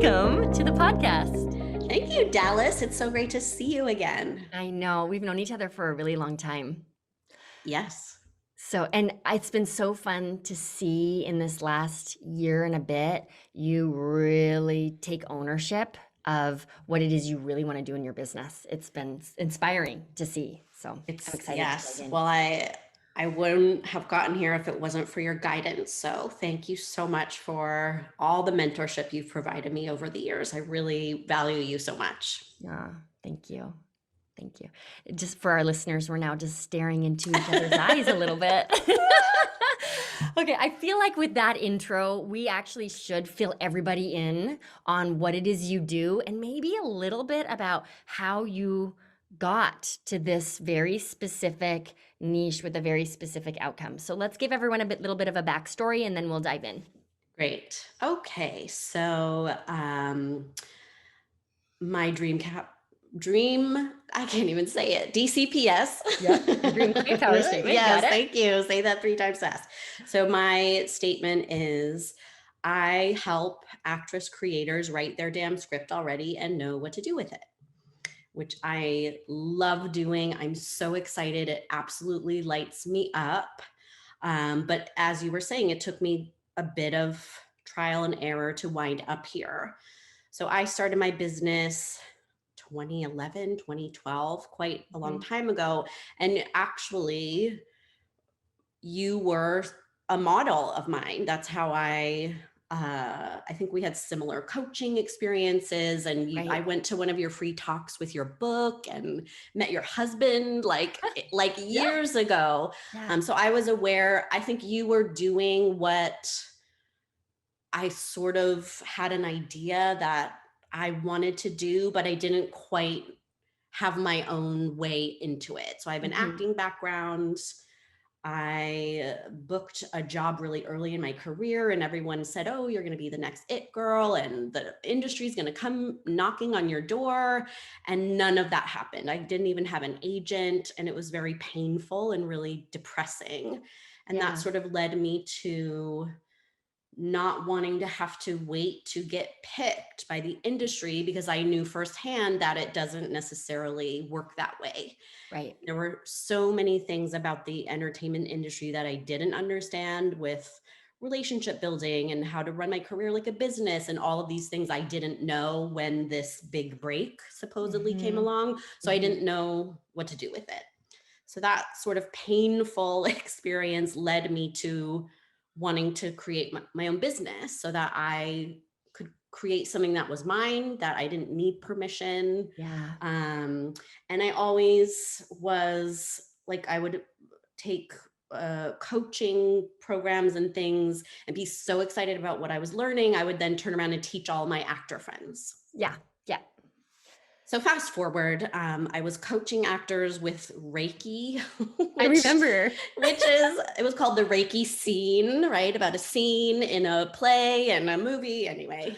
welcome to the podcast. Thank you, Dallas. It's so great to see you again. I know we've known each other for a really long time. Yes. And it's been so fun to see in this last year and a bit, you really take ownership of what it is you really want to do in your business. It's been inspiring to see. So I'm excited to Yes. dig in. Well, I wouldn't have gotten here if it wasn't for your guidance. So thank you so much for all the mentorship you've provided me over the years. I really value you so much. Ah, thank you. Thank you. Just for our listeners, we're now just staring into each other's eyes a little bit. Okay, I feel like with that intro, we actually should fill everybody in on what it is you do and maybe a little bit about how you got to this very specific niche with a very specific outcome. So let's give everyone a little bit of a backstory and then we'll dive in. Great. Okay. So my I can't even say it, DCPS. Yep. The Dream Queen Power Statement. Yes, Got it. thank you. Say that 3 times fast. So my statement is I help actress creators write their damn script already and know what to do with it, which I love doing. I'm so excited. It absolutely lights me up. But as you were saying, it took me a bit of trial and error to wind up here. So I started my business 2011, 2012, quite a long time ago. And actually, you were a model of mine. That's how I think we had similar coaching experiences, and Right. I went to one of your free talks with your book and met your husband like Yeah. years ago. Yeah. So I was aware. I think you were doing what I sort of had an idea that I wanted to do, but I didn't quite have my own way into it. So I have an Mhm. acting background. I booked a job really early in my career, and everyone said, "Oh, you're going to be the next it girl, and the industry is going to come knocking on your door." And none of that happened. I didn't even have an agent, and it was very painful and really depressing. And that Yeah. sort of led me to not wanting to have to wait to get picked by the industry because I knew firsthand that it doesn't necessarily work that way. Right. There were so many things about the entertainment industry that I didn't understand, with relationship building and how to run my career like a business and all of these things I didn't know when this big break supposedly came Mhm. along. So I Mhm. didn't know what to do with it. So that sort of painful experience led me to wanting to create my own business so that I could create something that was mine, that I didn't need permission. Yeah. Um, and I always was like, I would take coaching programs and things and be so excited about what I was learning. I would then turn around and teach all my actor friends. Yeah. Yeah. So fast forward, I was coaching actors with Reiki, I which remember. it was called the Reiki scene, right? About a scene in a play and a movie. Anyway,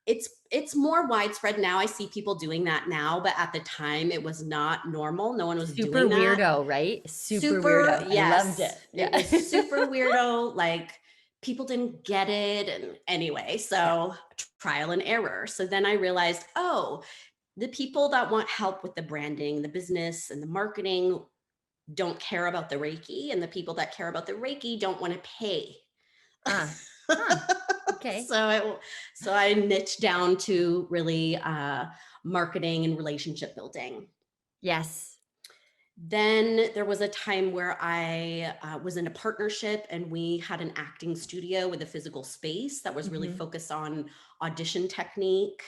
it's more widespread now. I see people doing that now, but at the time it was not normal. No one was Super doing that. weirdo, right? Super Super, weirdo. I loved yes. it. It Yeah. was super weirdo. Like people didn't get it. And anyway, Yeah. so trial and error. So then I realized, oh, the people that want help with the branding, the business, and the marketing don't care about the Reiki, and the people that care about the Reiki don't want to pay. Ah. Huh. Okay. So I niched down to really marketing and relationship building. Yes. Then there was a time where I was in a partnership, and we had an acting studio with a physical space that was really Mhm. focused on audition technique.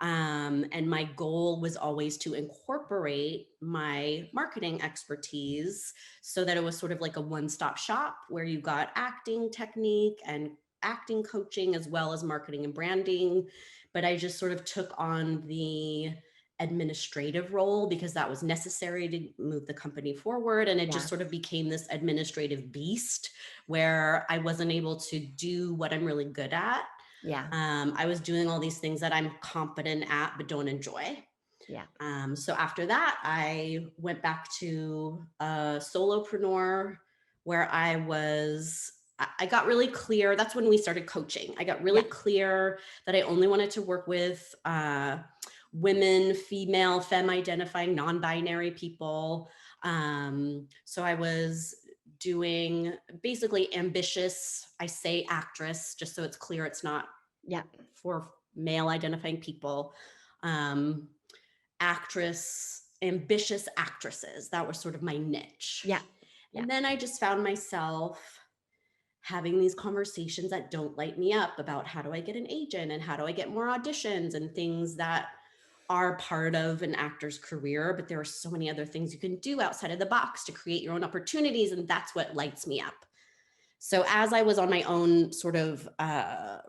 And my goal was always to incorporate my marketing expertise so that it was sort of like a one-stop shop where you got acting technique and acting coaching as well as marketing and branding. But I just sort of took on the administrative role because that was necessary to move the company forward. And it just Yeah. sort of became this administrative beast where I wasn't able to do what I'm really good at. Yeah. I was doing all these things that I'm competent at but don't enjoy. Yeah. So after that, I went back to a solopreneur where I was I got really clear. That's when we started coaching. I got really Yeah. clear that I only wanted to work with women, female, femme identifying, non-binary people. So I was doing basically ambitious, I say actress, just so it's clear it's not Yeah. for male identifying people. Um, Actress, ambitious actresses. That was sort of my niche. Yeah. Yeah. And then I just found myself having these conversations that don't light me up about how do I get an agent and how do I get more auditions and things that are part of an actor's career. But there are so many other things you can do outside of the box to create your own opportunities. And that's what lights me up. So as I was on my own sort of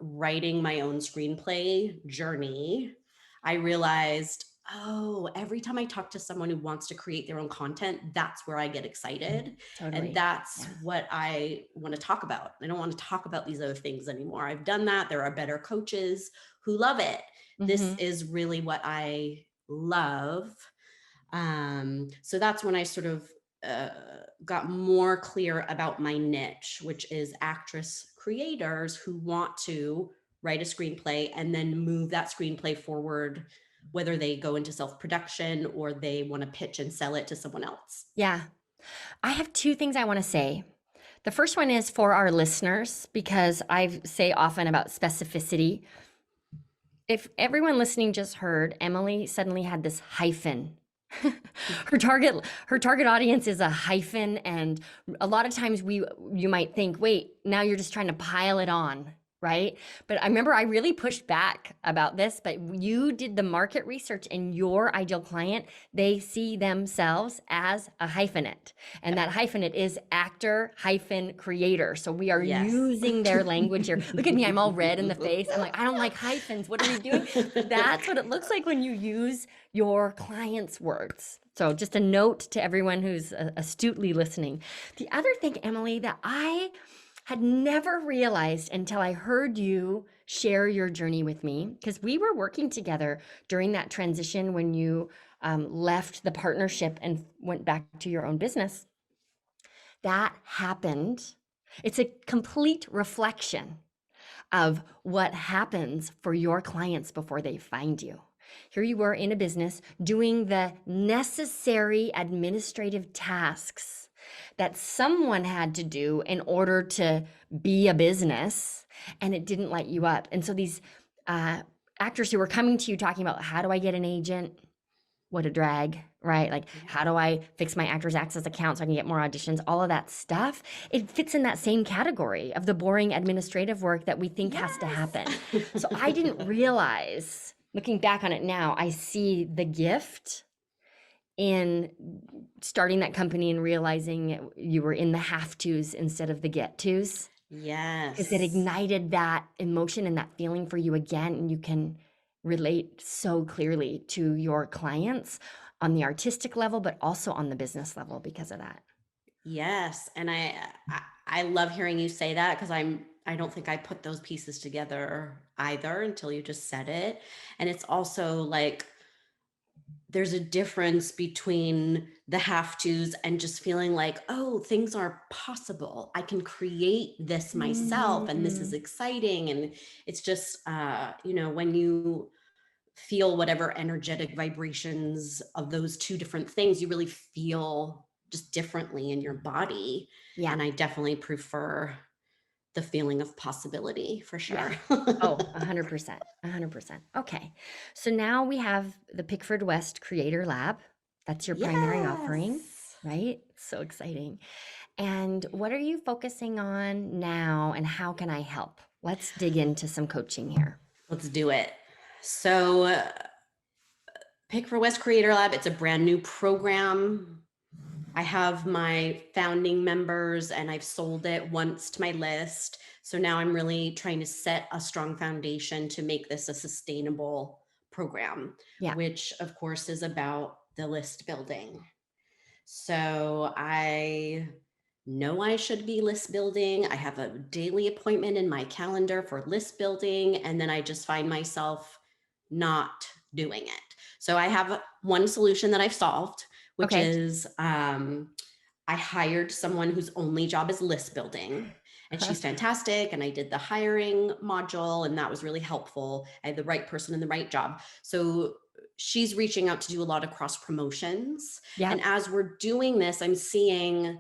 writing my own screenplay journey, I realized, oh, every time I talk to someone who wants to create their own content, that's where I get excited. And Totally. that's Yeah. what I want to talk about. I don't want to talk about these other things anymore. I've done that. There are better coaches who love it. This Mm-hmm. is really what I love. So that's when I sort of uh, got more clear about my niche, which is actress creators who want to write a screenplay and then move that screenplay forward, whether they go into self production or they want to pitch and sell it to someone else. Yeah. I have two things I want to say. The first one is for our listeners, because I say often about specificity. If everyone listening just heard, Emily suddenly had this hyphen. Her target audience is a hyphen, and a lot of times you might think, wait, now you're just trying to pile it on, right? But I remember I really pushed back about this, but you did the market research, and your ideal client, they see themselves as a hyphenate. And that hyphenate is actor hyphen creator. So we are Yes. using their language here. Look at me, I'm all red in the face. I'm like, I don't like hyphens. What are we doing? That's what it looks like when you use your client's words. So just a note to everyone who's astutely listening. The other thing, Emily, that I had never realized until I heard you share your journey with me, because we were working together during that transition when you left the partnership and went back to your own business. That happened. It's a complete reflection of what happens for your clients before they find you. Here you were in a business doing the necessary administrative tasks that someone had to do in order to be a business, and it didn't light you up. And so these actors who were coming to you talking about, how do I get an agent? What a drag, right? Like, how do I fix my Actors Access account so I can get more auditions? All of that stuff, it fits in that same category of the boring administrative work that we think has to happen. So I didn't realize, looking back on it now, I see the gift in starting that company and realizing you were in the have tos instead of the get tos, because it Yes. ignited that emotion and that feeling for you again, and you can relate so clearly to your clients on the artistic level, but also on the business level because of that. Yes, and I love hearing you say that because I don't think I put those pieces together either until you just said it. And it's also like there's a difference between the have tos and just feeling like, oh, things are possible. I can create this myself and this is Mm, exciting. And it's just when you feel whatever energetic vibrations of those two different things, you really feel just differently in your body. yeah, And I definitely prefer the feeling of possibility for yeah. sure. Oh, 100%, 100%. Okay. So now we have the Pickford West Creator Lab. That's your primary offering, Yes. right? So exciting. And what are you focusing on now, and how can I help? Let's dig into some coaching here. Let's do it. So, Pick for West Creator Lab, it's a brand new program. I have my founding members and I've sold it once to my list. So now I'm really trying to set a strong foundation to make this a sustainable program, Yeah. which of course is about the list building. So I know I should be list building. I have a daily appointment in my calendar for list building, and then I just find myself not doing it. So I have one solution that I've solved, which Okay. is I hired someone whose only job is list building. And she's fantastic. And I did the hiring module, and that was really helpful. I had the right person in the right job. So she's reaching out to do a lot of cross promotions. Yeah. And as we're doing this, I'm seeing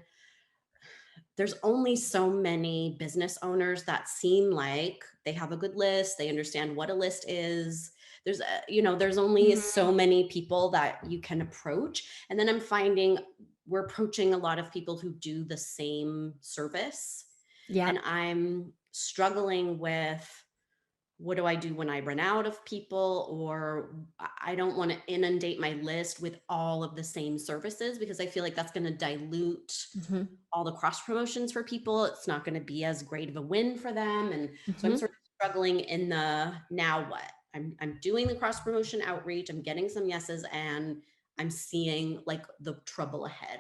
there's only so many business owners that seem like they have a good list. They understand what a list is. There's only so many people that you can approach. And then I'm finding we're approaching a lot of people who do the same service. Yeah. And I'm struggling with, what do I do when I run out of people? Or I don't want to inundate my list with all of the same services, because I feel like that's going to dilute Mm-hmm. all the cross promotions for people. It's not going to be as great of a win for them. And so I'm Mm-hmm. sort of struggling in the now what. I'm doing the cross promotion outreach. I'm getting some yeses, and I'm seeing like the trouble ahead.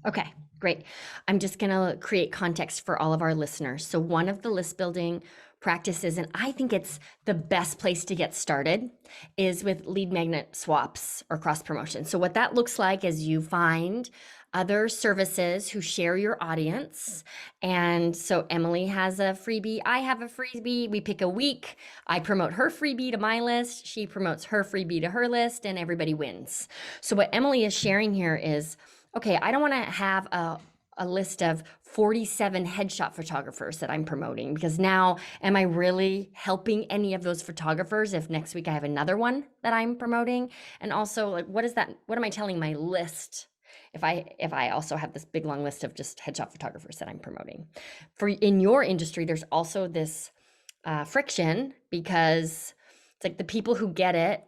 Okay, great. I'm just going to create context for all of our listeners. So, one of the list building practices, and I think it's the best place to get started, is with lead magnet swaps or cross promotion. So, what that looks like is you find other services who share your audience. And so Emily has a freebie, I have a freebie, we pick a week, I promote her freebie to my list, she promotes her freebie to her list, and everybody wins. So what Emily is sharing here is, okay, I don't want to have a list of 47 headshot photographers that I'm promoting, because now am I really helping any of those photographers if next week I have another one that I'm promoting? And also, like, what am I telling my list if I also have this big long list of just headshot photographers that I'm promoting? For in your industry, there's also this friction, because it's like the people who get it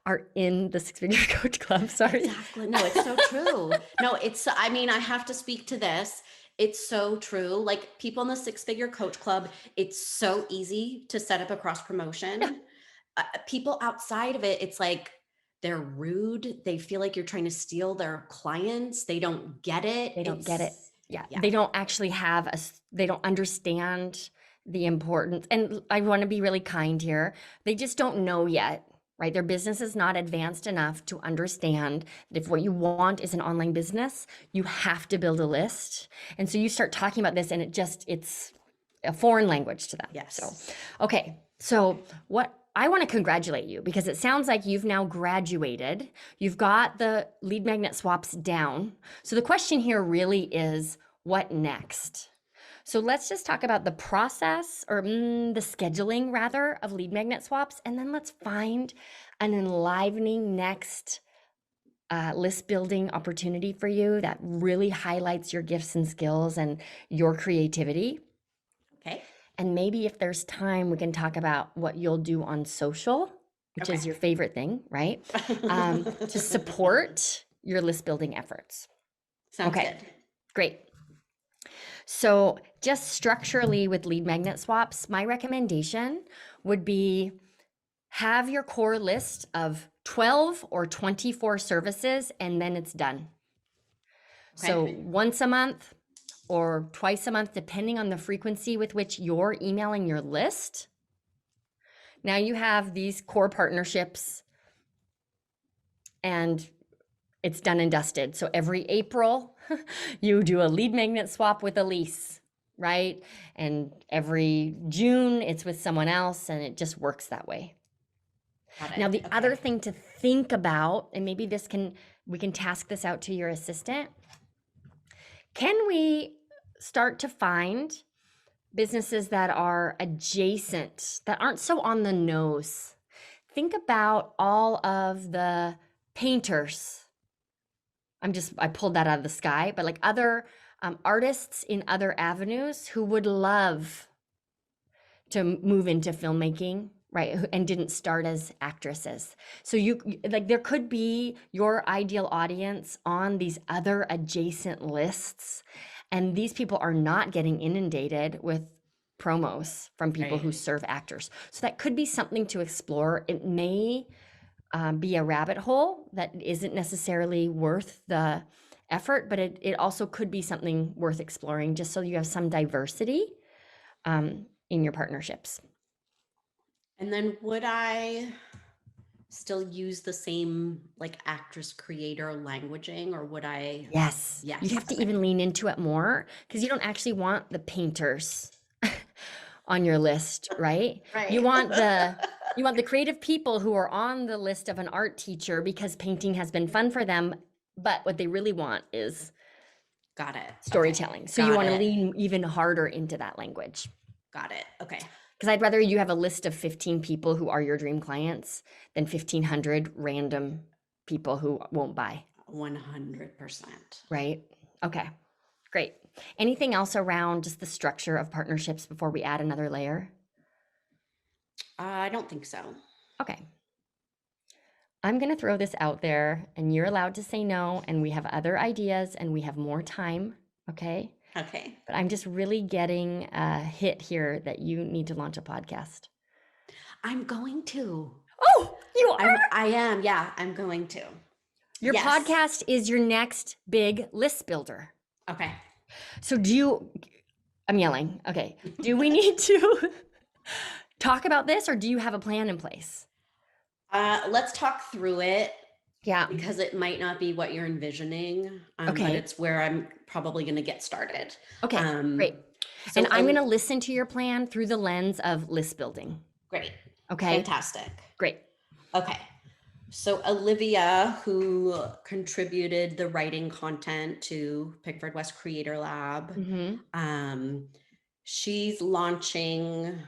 are in the six-figure coach club. Sorry. Exactly. No, it's so true. No, I mean, I have to speak to this. It's so true. Like, people in the six-figure coach club, it's so easy to set up a cross Yeah, promotion. People outside of it, it's like they're rude. They feel like you're trying to steal their clients. They don't get it. they don't get it. Yeah, Yeah. they don't actually they don't understand the importance. And I want to be really kind here. They just don't know yet, right? Their business is not advanced enough to understand that if what you want is an online business, you have to build a list. And so you start talking about this, and it's a foreign language to them. Yes. So, okay. So what I want to congratulate you, because it sounds like you've now graduated. You've got the lead magnet swaps down. So the question here really is, what next? So let's just talk about the process, or the scheduling rather, of lead magnet swaps, and then let's find an enlivening next list building opportunity for you that really highlights your gifts and skills and your creativity. Okay. And maybe if there's time, we can talk about what you'll do on social, which is Okay. your favorite thing, right? To support your list building efforts. Sounds Okay, good. great. So just structurally with lead magnet swaps, my recommendation would be have your core list of 12 or 24 services, and then it's done. So Okay. once a month or twice a month, depending on the frequency with which you're emailing your list. Now you have these core partnerships, and it's done and dusted. So every April, you do a lead magnet swap with Elise, right? And every June, it's with someone else, and it just works that way. Got it. Now, the Okay. other thing to think about, and maybe we can task this out to your assistant. Can we start to find businesses that are adjacent, that aren't so on the nose? Think about all of the painters. I pulled that out of the sky, but like other artists in other avenues who would love to move into filmmaking, right? And didn't start as actresses. So there could be your ideal audience on these other adjacent lists. And these people are not getting inundated with promos from people who Right. serve actors. So that could be something to explore. It may be a rabbit hole that isn't necessarily worth the effort, but it also could be something worth exploring, just so you have some diversity in your partnerships. And then would I still use the same like actress creator languaging, or would I? Yes. Yes. You'd have to Okay. even lean into it more because you don't actually want the painters on your list, right? You Right. want the creative people who are on the list of an art teacher because painting has been fun for them, but what they really want is Got it. Okay. storytelling. So you Got want to it. lean even harder into that language. Got it. Okay. Because I'd rather you have a list of 15 people who are your dream clients than 1,500 random people who won't buy, 100%. right? Okay, great. Anything else around just the structure of partnerships before we add another layer? I don't think so. Okay. I'm going to throw this out there and you're allowed to say no. And we have other ideas and we have more time. Okay. Okay. But I'm just really getting a hit here that you need to launch a podcast. I'm going to. Oh, you are? I am. Yeah, I'm going to. Your Yes. podcast is your next big list builder. Okay. So I'm yelling. Okay. Do we need to talk about this or do you have a plan in place? Let's talk through it. Yeah. Because it might not be what you're envisioning, Okay. but it's where I'm probably going to get started. Okay, great. So and I'm going to listen to your plan through the lens of list building. Great. Okay. Fantastic. Great. Okay. So Olivia, who contributed the writing content to Pickford West Creator Lab, she's launching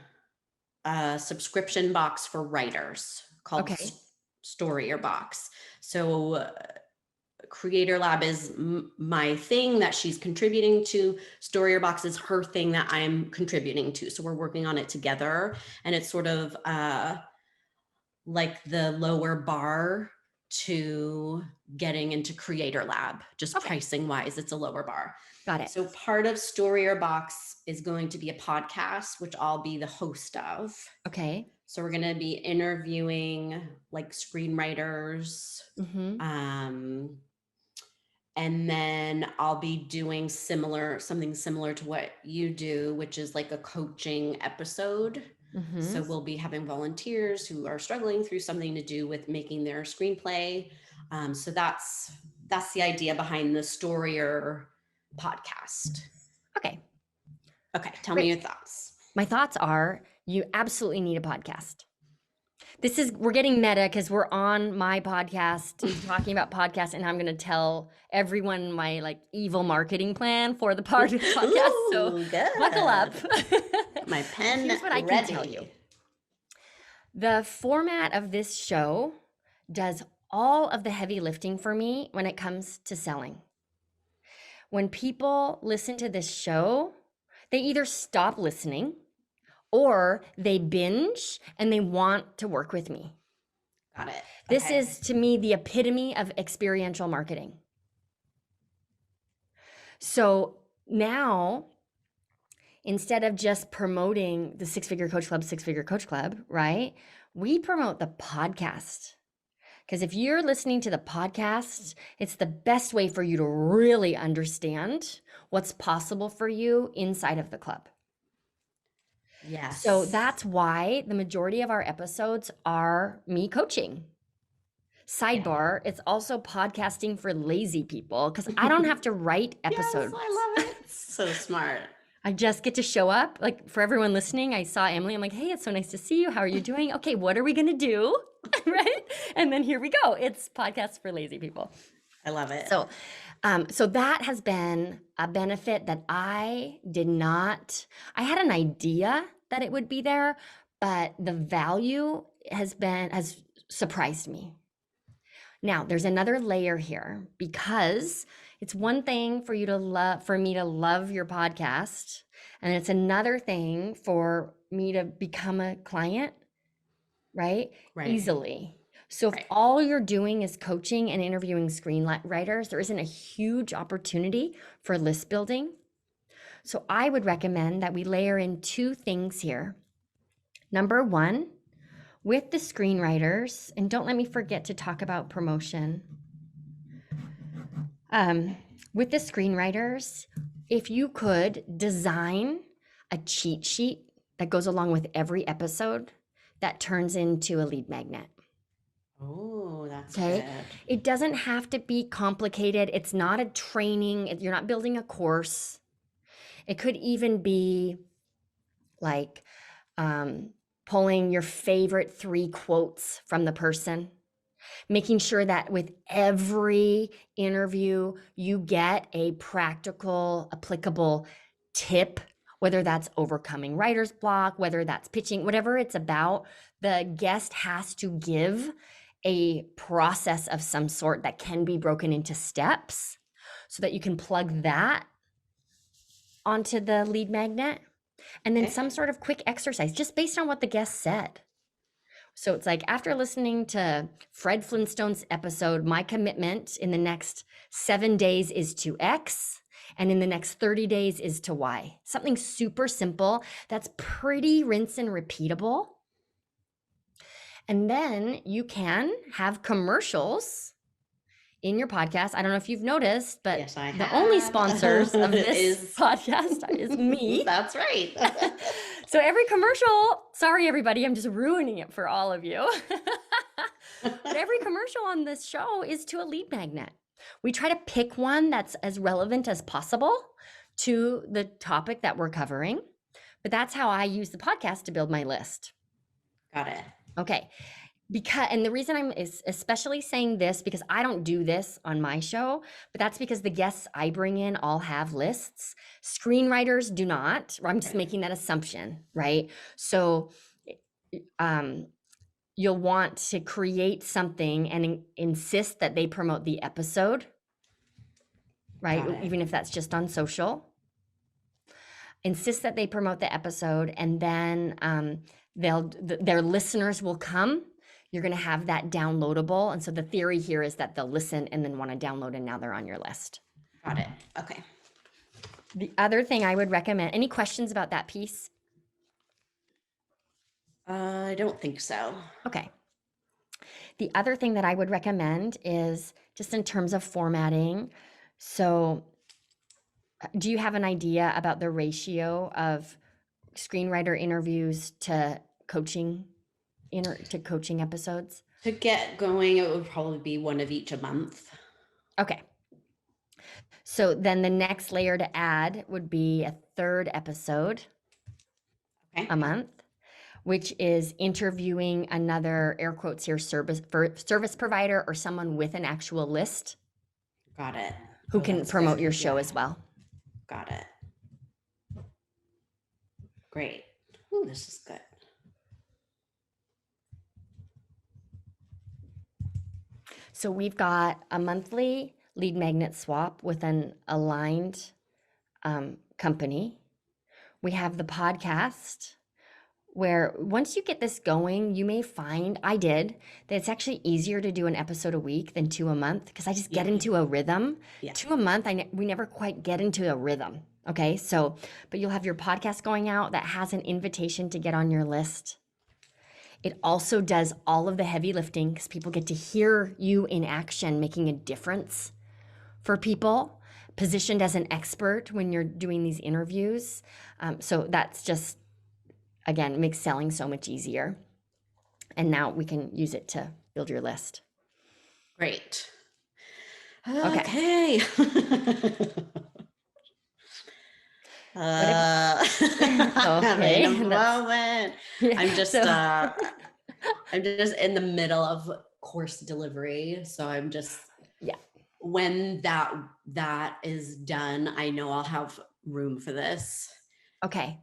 a subscription box for writers called Story Box. So Creator Lab is my thing that she's contributing to. Story Box is her thing that I'm contributing to. So we're working on it together, and it's sort of like the lower bar to getting into Creator Lab, just pricing wise, it's a lower bar. Got it. So part of Story Box is going to be a podcast, which I'll be the host of. Okay. So we're going to be interviewing like screenwriters, and then I'll be doing something similar to what you do, which is like a coaching episode. So we'll be having volunteers who are struggling through something to do with making their screenplay. So that's the idea behind the Storyer podcast. Okay. Tell me your thoughts. My thoughts are you absolutely need a podcast. We're getting meta because we're on my podcast talking about podcasts, and I'm going to tell everyone my like evil marketing plan for the podcast. Ooh, so good. buckle up. My pen. Here's what I can tell you. The format of this show does all of the heavy lifting for me when it comes to selling. When people listen to this show, they either stop listening or they binge and they want to work with me. Got it. This is, to me, the epitome of experiential marketing. So now, instead of just promoting the Six Figure Coach Club, right? We promote the podcast. Because if you're listening to the podcast, it's the best way for you to really understand what's possible for you inside of the club. Yes. So that's why the majority of our episodes are me coaching. Sidebar, it's also podcasting for lazy people because I don't have to write episodes. Yes, I love it. So smart. I just get to show up. Like for everyone listening, I saw Emily. I'm like, hey, it's so nice to see you. How are you doing? Okay, what are we going to do? Right? And then here we go. It's podcasts for lazy people. I love it. So that has been a benefit that I had an idea that it would be there, but the value has surprised me. Now, there's another layer here because it's one thing for me to love your podcast, and it's another thing for me to become a client, right? Easily. So if all you're doing is coaching and interviewing screenwriters, there isn't a huge opportunity for list building. So I would recommend that we layer in two things here. Number one, with the screenwriters, and don't let me forget to talk about promotion. With the screenwriters, if you could design a cheat sheet that goes along with every episode that turns into a lead magnet. Oh, that's Okay. good. It doesn't have to be complicated. It's not a training. You're not building a course. It could even be like pulling your favorite 3 quotes from the person, making sure that with every interview, you get a practical, applicable tip, whether that's overcoming writer's block, whether that's pitching, whatever it's about. The guest has to give a process of some sort that can be broken into steps so that you can plug that onto the lead magnet. And then Okay. some sort of quick exercise just based on what the guest said. So it's like, after listening to Fred Flintstone's episode, my commitment in the next 7 days is to X, and in the next 30 days is to Y. Something super simple that's pretty rinse and repeatable. And then you can have commercials in your podcast. I don't know if you've noticed, but Yes, I the only have. sponsors of this Is podcast is me. That's right. So every commercial, sorry everybody, I'm just ruining it for all of you. But every commercial on this show is to a lead magnet. We try to pick one that's as relevant as possible to the topic that we're covering. But that's how I use the podcast to build my list. Got it. Okay. And the reason I'm especially saying this, because I don't do this on my show, but that's because the guests I bring in all have lists. Screenwriters do not. I'm just making that assumption, right? So you'll want to create something and insist that they promote the episode, right? Even if that's just on social. Insist that they promote the episode, and then their listeners will come. You're going to have that downloadable. And so the theory here is that they'll listen and then want to download, and now they're on your list. Got it. Okay. The other thing I would recommend, any questions about that piece? I don't think so. Okay. The other thing that I would recommend is just in terms of formatting. So do you have an idea about the ratio of screenwriter interviews to coaching episodes? To get going, it would probably be one of each a month. Okay. So then the next layer to add would be a 3rd episode a month, which is interviewing another, air quotes here, service provider or someone with an actual list. Got it. Who can promote your show as well. Got it. Great. Ooh, this is good. So we've got a monthly lead magnet swap with an aligned company. We have the podcast, where once you get this going, you may find, I did, that it's actually easier to do an episode a week than 2 a month, because I just get into a rhythm. 2 a month, we never quite get into a rhythm. Okay, so, but you'll have your podcast going out that has an invitation to get on your list. It also does all of the heavy lifting, because people get to hear you in action, making a difference for people, positioned as an expert when you're doing these interviews. So that's just, again, makes selling so much easier. And now we can use it to build your list. Great. Okay. Okay. Moment. Yeah. I'm just in the middle of course delivery. So I'm just, when that is done, I know I'll have room for this. Okay.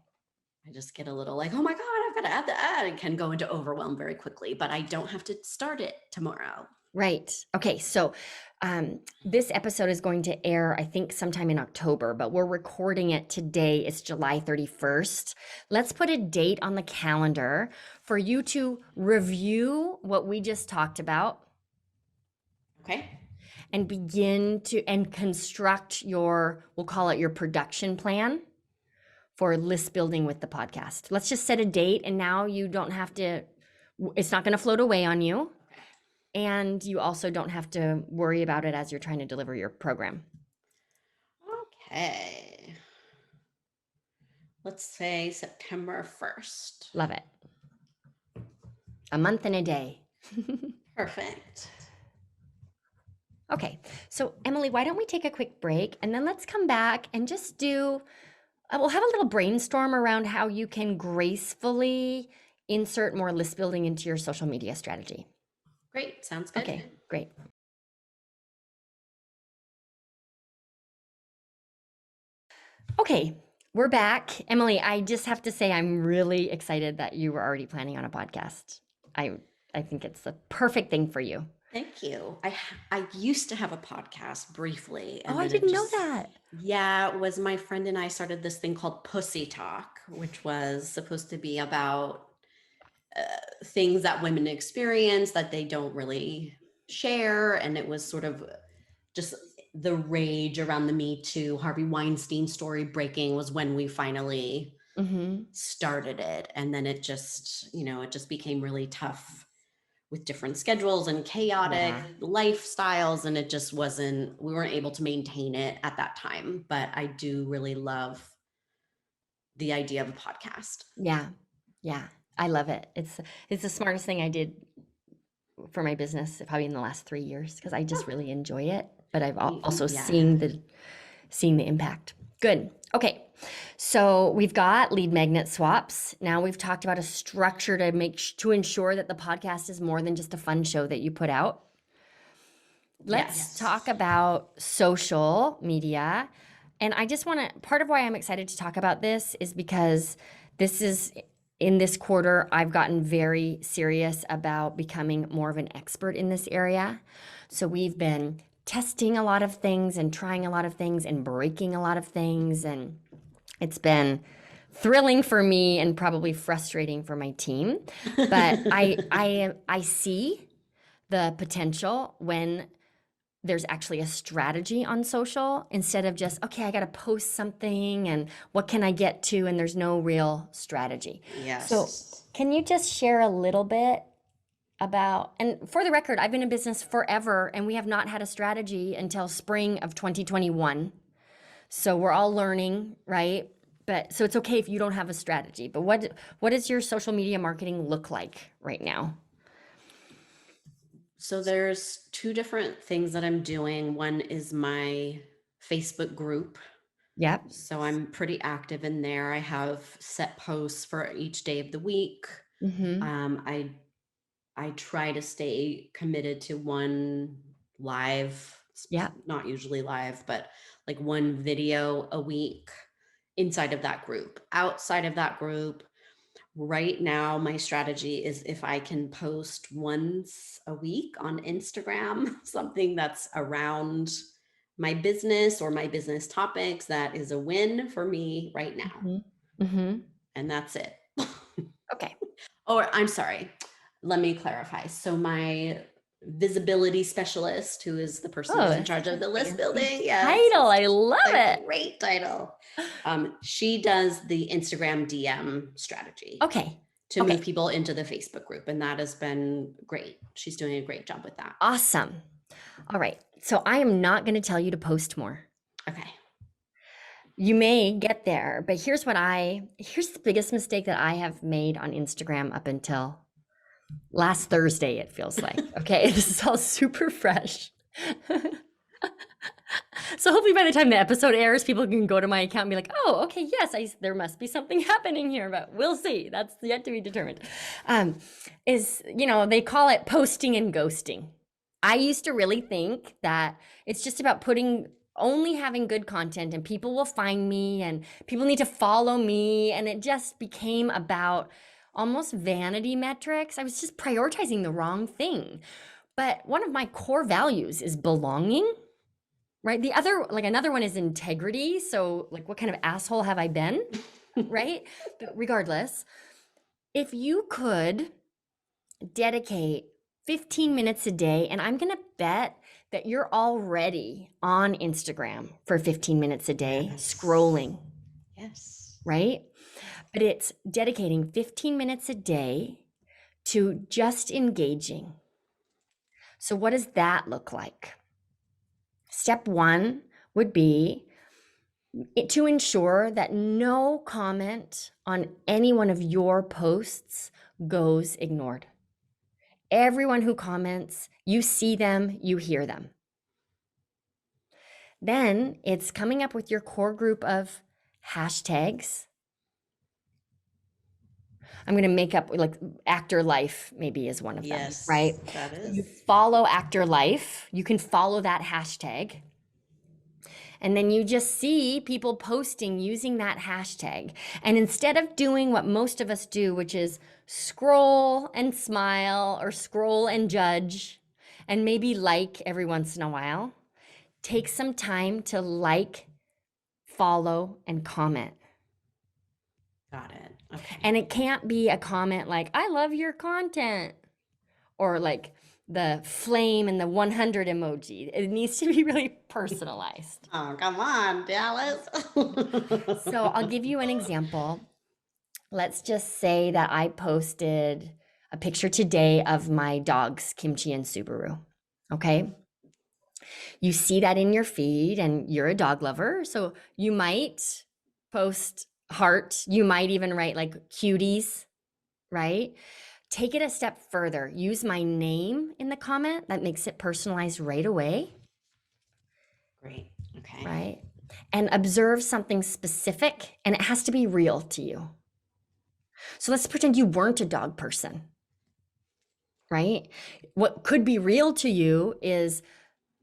I just get a little like, oh my God, I've got to add the ad, and can go into overwhelm very quickly, but I don't have to start it tomorrow. Right. Okay. So this episode is going to air, I think, sometime in October, but we're recording it today. It's July 31st. Let's put a date on the calendar for you to review what we just talked about. Okay. And begin to construct your, we'll call it your production plan for list building with the podcast. Let's just set a date, and now you don't have to, it's not going to float away on you. And you also don't have to worry about it as you're trying to deliver your program. Okay. Let's say September 1st. Love it. A month and a day. Perfect. Okay, so Emily, why don't we take a quick break and then let's come back and just we'll have a little brainstorm around how you can gracefully insert more list building into your social media strategy. Great. Sounds good. Okay, great. Okay, we're back. Emily, I just have to say I'm really excited that you were already planning on a podcast. I think it's the perfect thing for you. Thank you. I used to have a podcast briefly, Oh, and I then it didn't know just, that. yeah, it was my friend and I started this thing called Pussy Talk, which was supposed to be about things that women experience that they don't really share. And it was sort of just the rage around the Me Too, Harvey Weinstein story breaking was when we finally Mm-hmm. started it. And then it just, it just became really tough with different schedules and chaotic Yeah. lifestyles. And it just we weren't able to maintain it at that time. But I do really love the idea of a podcast. Yeah. Yeah. I love it. It's the smartest thing I did for my business probably in the last 3 years because I just really enjoy it. But I've also Yeah. seeing the impact. Good. Okay. So we've got lead magnet swaps. Now we've talked about a structure to ensure that the podcast is more than just a fun show that you put out. Let's talk about social media. And I just want to, part of why I'm excited to talk about this is because in this quarter, I've gotten very serious about becoming more of an expert in this area. So we've been testing a lot of things and trying a lot of things and breaking a lot of things. And it's been thrilling for me and probably frustrating for my team. But I see the potential when there's actually a strategy on social instead of just, okay, I got to post something and what can I get to? And there's no real strategy. Yes. So, can you just share a little bit about, and for the record, I've been in business forever and we have not had a strategy until spring of 2021. So, we're all learning, right? But so it's okay if you don't have a strategy. But what does your social media marketing look like right now? So there's two different things that I'm doing. One is my Facebook group. Yep. So I'm pretty active in there. I have set posts for each day of the week. Mm-hmm. I try to stay committed to one live, Yep. not usually live, but like one video a week inside of that group. Outside of that group, right now, my strategy is if I can post once a week on Instagram, something that's around my business or my business topics, that is a win for me right now. Mm-hmm. Mm-hmm. And that's it. Okay. Or I'm sorry, let me clarify. So my visibility specialist, who is the person who's in charge of the list building. Yes. Title. I love it. Great title. She does the Instagram DM strategy. Okay. To move people into the Facebook group. And that has been great. She's doing a great job with that. Awesome. All right. So I am not going to tell you to post more. Okay. You may get there, but here's the biggest mistake that I have made on Instagram up until last Thursday, it feels like. Okay. This is all super fresh. So hopefully by the time the episode airs, people can go to my account and be like, oh, okay, yes, there must be something happening here, but we'll see. That's yet to be determined. They call it posting and ghosting. I used to really think that it's just about only having good content and people will find me and people need to follow me. And it just became about almost vanity metrics. I was just prioritizing the wrong thing. But one of my core values is belonging. Right. Another one is integrity. So, like, what kind of asshole have I been? Right. But regardless, if you could dedicate 15 minutes a day, and I'm going to bet that you're already on Instagram for 15 minutes a day, scrolling. Yes. Right. But it's dedicating 15 minutes a day to just engaging. So, what does that look like? Step one would be to ensure that no comment on any one of your posts goes ignored. everyone who comments, you see them, you hear them. Then it's coming up with your core group of hashtags. I'm going to make up like actor life maybe is one of them, Yes, right? that So you is. follow actor life. You can follow that hashtag. And then you just see people posting using that hashtag. And instead of doing what most of us do, which is scroll and smile or scroll and judge and maybe like every once in a while, take some time to like, follow, and comment. Got it. Okay. And it can't be a comment like, I love your content, or like the flame and the 100 emoji. It needs to be really personalized. Oh, come on, Dallas. So I'll give you an example. Let's just say that I posted a picture today of my dogs, Kimchi and Subaru. Okay. You see that in your feed and you're a dog lover. So you might post heart. You might even write like cuties, right? Take it a step further. Use my name in the comment. That makes it personalized right away, Great. Okay. right? And observe something specific, and it has to be real to you. So let's pretend you weren't a dog person, right? What could be real to you is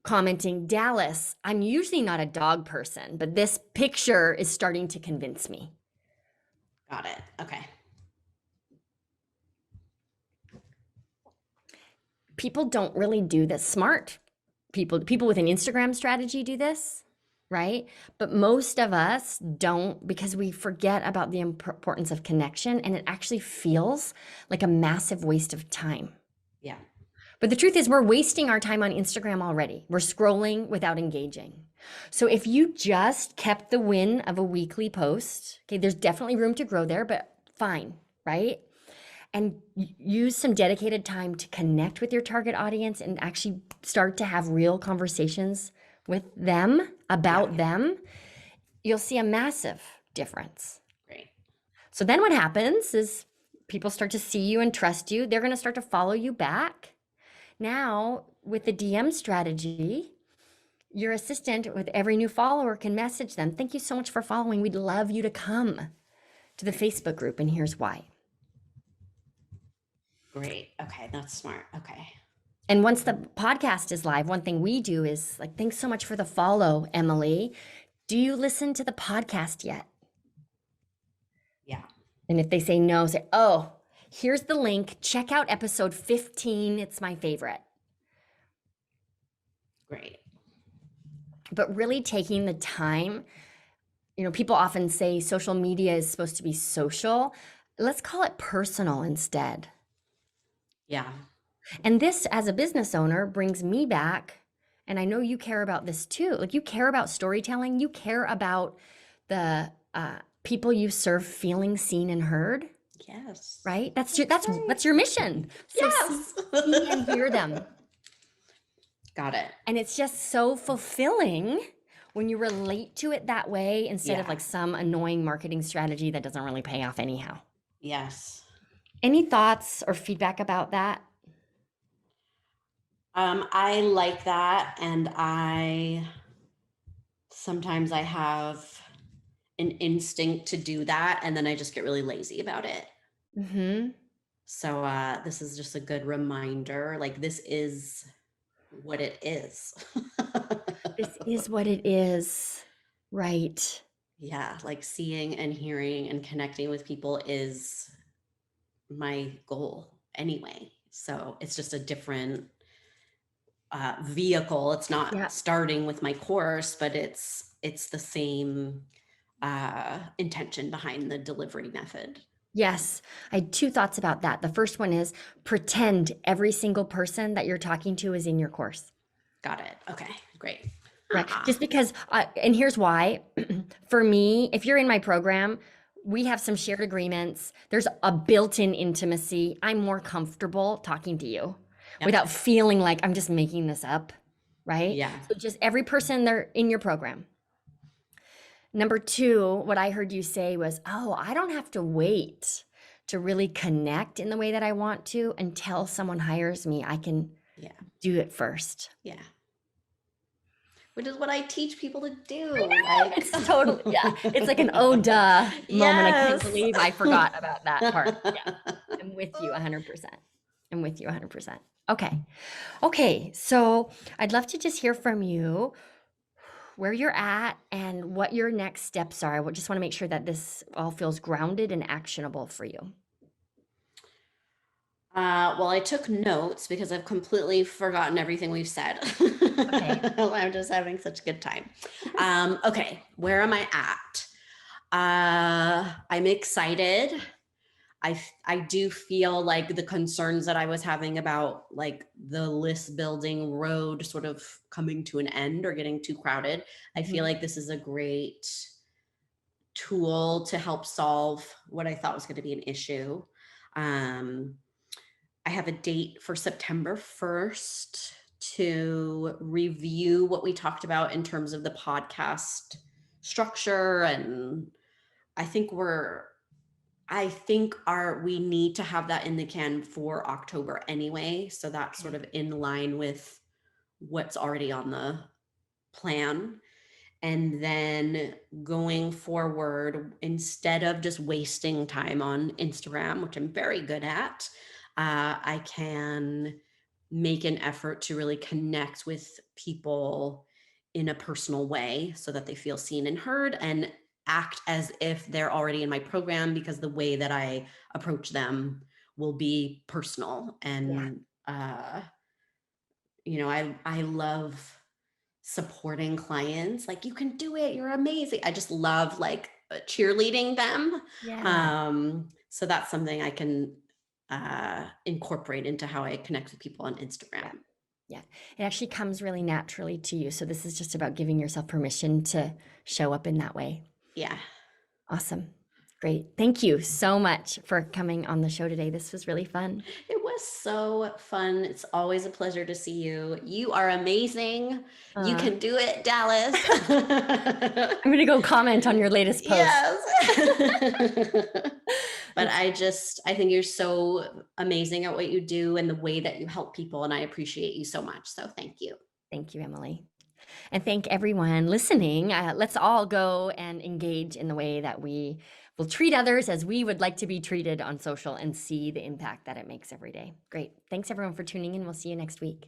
commenting, Dallas, I'm usually not a dog person, but this picture is starting to convince me. Got it. Okay. People don't really do this. Smart people with an Instagram strategy do this, right? But most of us don't, because we forget about the importance of connection, and it actually feels like a massive waste of time. Yeah. But the truth is, we're wasting our time on Instagram already. We're scrolling without engaging. So if you just kept the win of a weekly post, okay, there's definitely room to grow there, but fine, right? And use some dedicated time to connect with your target audience and actually start to have real conversations with them about them, you'll see a massive difference. Great. So then what happens is people start to see you and trust you. They're going to start to follow you back. Now, with the DM strategy, your assistant with every new follower can message them, thank you so much for following. We'd love you to come to the Facebook group, and here's why. Great. Okay. That's smart. Okay. And once the podcast is live, one thing we do is like, thanks so much for the follow, Emily. Do you listen to the podcast yet? Yeah. And if they say no, say, oh, here's the link. Check out episode 15. It's my favorite. Great. But really taking the time, people often say social media is supposed to be social. Let's call it personal instead. Yeah. And this, as a business owner, brings me back. And I know you care about this too. Like, you care about storytelling. You care about the people you serve feeling seen and heard. Yes. Right? That's your mission. So Yes. see and hear them. Got it. And it's just so fulfilling when you relate to it that way, instead of like some annoying marketing strategy that doesn't really pay off anyhow. Yes. Any thoughts or feedback about that? I like that. And sometimes I have an instinct to do that, and then I just get really lazy about it. Mm-hmm. So this is just a good reminder. Like, this is what it is. This is what it is. Right. Yeah. Like, seeing and hearing and connecting with people is my goal anyway. So it's just a different vehicle. It's not starting with my course, but it's the same intention behind the delivery method. Yes. I had two thoughts about that. The first one is pretend every single person that you're talking to is in your course. Got it. Okay, great. Right. Just because, and here's why. For me, if you're in my program, we have some shared agreements. There's a built-in intimacy. I'm more comfortable talking to you without feeling like I'm just making this up, right? Yeah. So just every person they're in your program. Number two, what I heard you say was, oh, I don't have to wait to really connect in the way that I want to until someone hires me. I can Yeah. do it first. Yeah. Which is what I teach people to do. It's totally, yeah. It's like an oh duh moment. I can't Yes. believe I forgot about that part. Yeah. I'm with you 100%. I'm with you 100%. Okay. Okay. So I'd love to just hear from you where you're at and what your next steps are. I just want to make sure that this all feels grounded and actionable for you. Well, I took notes because I've completely forgotten everything we've said. Okay. I'm just having such a good time. Okay, where am I at? I'm excited. I do feel like the concerns that I was having about like the list building road sort of coming to an end or getting too crowded. I feel Mhm. like this is a great tool to help solve what I thought was going to be an issue. Um, I have a date for September 1st to review what we talked about in terms of the podcast structure. And I think we need to have that in the can for October anyway. So that's sort Okay. of in line with what's already on the plan. And then going forward, instead of just wasting time on Instagram, which I'm very good at, I can make an effort to really connect with people in a personal way so that they feel seen and heard and act as if they're already in my program, because the way that I approach them will be personal. Yeah. And, I love supporting clients, like, you can do it, you're amazing. I just love like cheerleading them. Yeah. So that's something I can incorporate into how I connect with people on Yeah. Instagram. Yeah. It actually comes really naturally to you. So this is just about giving yourself permission to show up in that way. Yeah, Awesome. Great. Thank you so much for coming on the show today. This was really fun. it was so fun. It's always a pleasure to see you. You are amazing. You Uh, can do it, Dallas. I'm going to go comment on your latest post. Yes. But That's, I think you're so amazing at what you do and the way that you help people. And I appreciate you so much. So thank you. thank you, Emily. And thank everyone listening. Let's all go and engage in the way that we will treat others as we would like to be treated on social and see the impact that it makes every day. Great. Thanks everyone for tuning in. We'll see you next week.